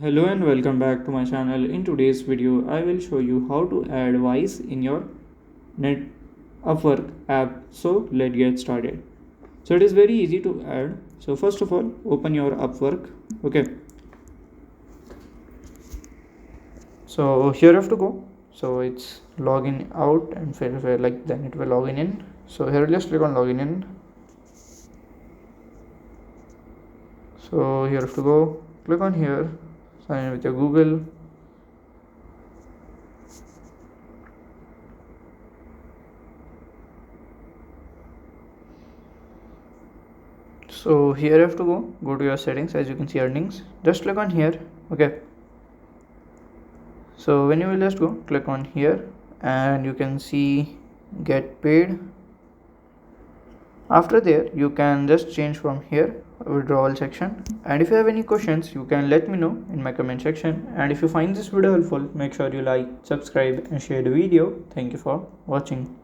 Hello and welcome back to my channel. In today's video, I will show you how to add voice in your net Upwork app. So let's get started. So it is very easy to add. So first of all, open your Upwork. Okay. So here you have to go. So it's login out and like then it will login in. So here just click on login in. So here you have to go. Click on here. Sign in with your Google. So here you have to go to your settings. As you can see, earnings, just click on here. Okay, so when you will just go click on here and you can see get paid. After there you can just change from here withdrawal section, and if you have any questions you can let me know in my comment section. And if you find this video helpful, make sure you like, subscribe and share the video. Thank you for watching.